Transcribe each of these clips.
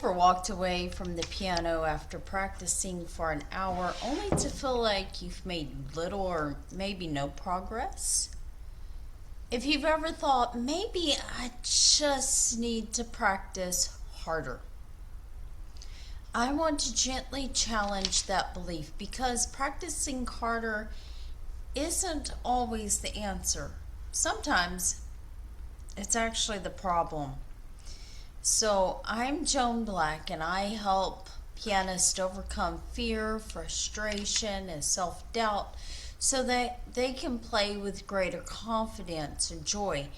ever walked away from the piano after practicing for an hour only to feel like you've made little or maybe no progress? If you've ever thought, maybe I just need to practice harder, I want to gently challenge that belief because practicing harder isn't always the answer. Sometimes it's actually the problem. So, I'm Joan Black, and I help pianists overcome fear, frustration, and self doubt so that they can play with greater confidence and joy.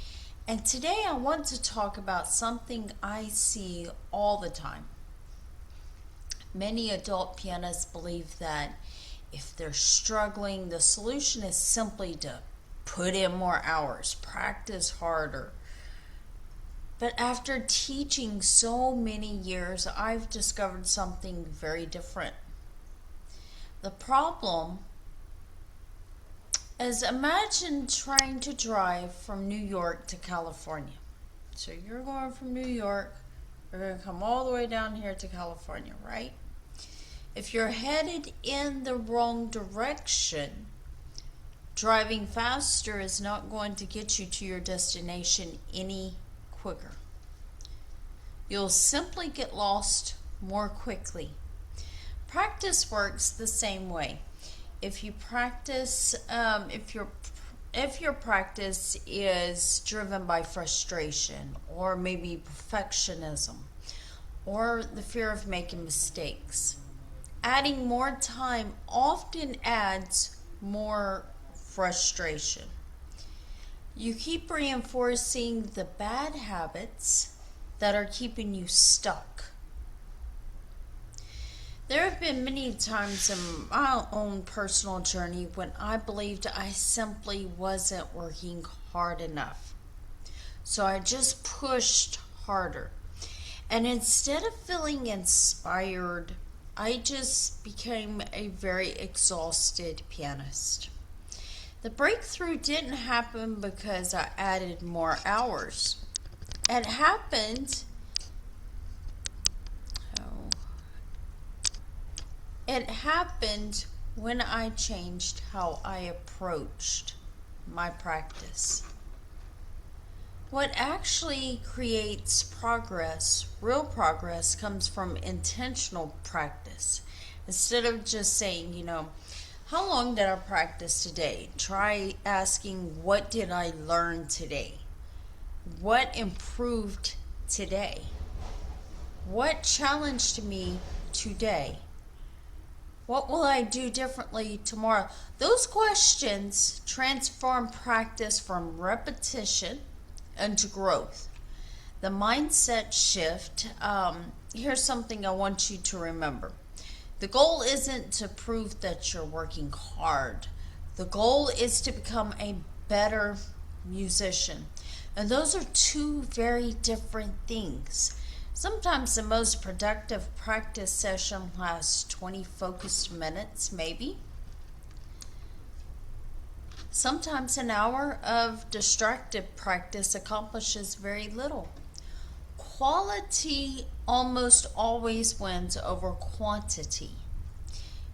And today, I want to talk about something I see all the time. Many adult pianists believe that if they're struggling, the solution is simply to put in more hours, practice harder. But after teaching so many years, I've discovered something very different. The problem is, imagine trying to drive from New York to California. So you're going from New York, you're going to come all the way down here to California, right? If you're headed in the wrong direction, driving faster is not going to get you to your destination any quicker. You'll simply get lost more quickly. Practice works the same way. If your practice is driven by frustration or maybe perfectionism or the fear of making mistakes, adding more time often adds more frustration. You keep reinforcing the bad habits that are keeping you stuck. There have been many times in my own personal journey when I believed I simply wasn't working hard enough. So I just pushed harder. And instead of feeling inspired, I just became a very exhausted pianist. The breakthrough didn't happen because I added more hours. It happened when I changed how I approached my practice. What actually creates progress, real progress, comes from intentional practice. Instead of just saying, how long did I practice today? Try asking, what did I learn today? What improved today? What challenged me today? What will I do differently tomorrow? Those questions transform practice from repetition into growth. The mindset shift, here's something I want you to remember. The goal isn't to prove that you're working hard. The goal is to become a better musician. And those are two very different things. Sometimes the most productive practice session lasts 20 focused minutes, maybe. Sometimes an hour of distracted practice accomplishes very little. Quality almost always wins over quantity.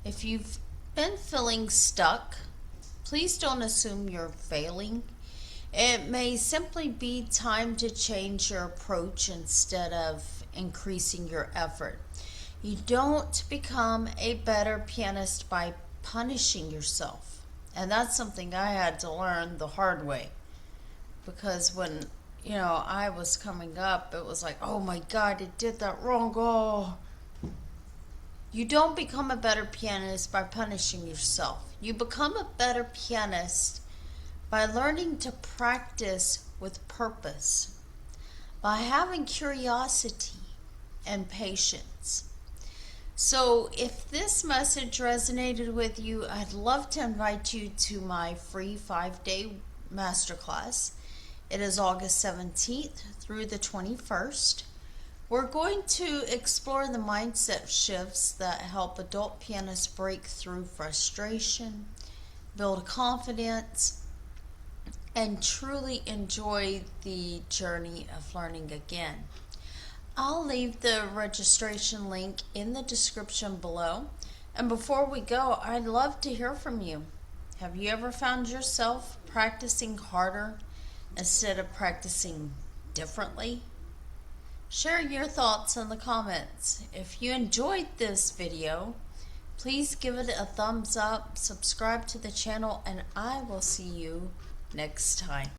If you've been feeling stuck, please don't assume you're failing. It may simply be time to change your approach instead of increasing your effort. You don't become a better pianist by punishing yourself. And that's something I had to learn the hard way. Because when, I was coming up, it was like, oh my God, I did that wrong. Oh. You don't become a better pianist by punishing yourself. You become a better pianist by learning to practice with purpose, by having curiosity and patience. So if this message resonated with you, I'd love to invite you to my free 5-day masterclass. It is August 17th through the 21st. We're going to explore the mindset shifts that help adult pianists break through frustration, build confidence, and truly enjoy the journey of learning again. I'll leave the registration link in the description below. And before we go, I'd love to hear from you. Have you ever found yourself practicing harder instead of practicing differently? Share your thoughts in the comments. If you enjoyed this video, please give it a thumbs up, subscribe to the channel, and I will see you next time.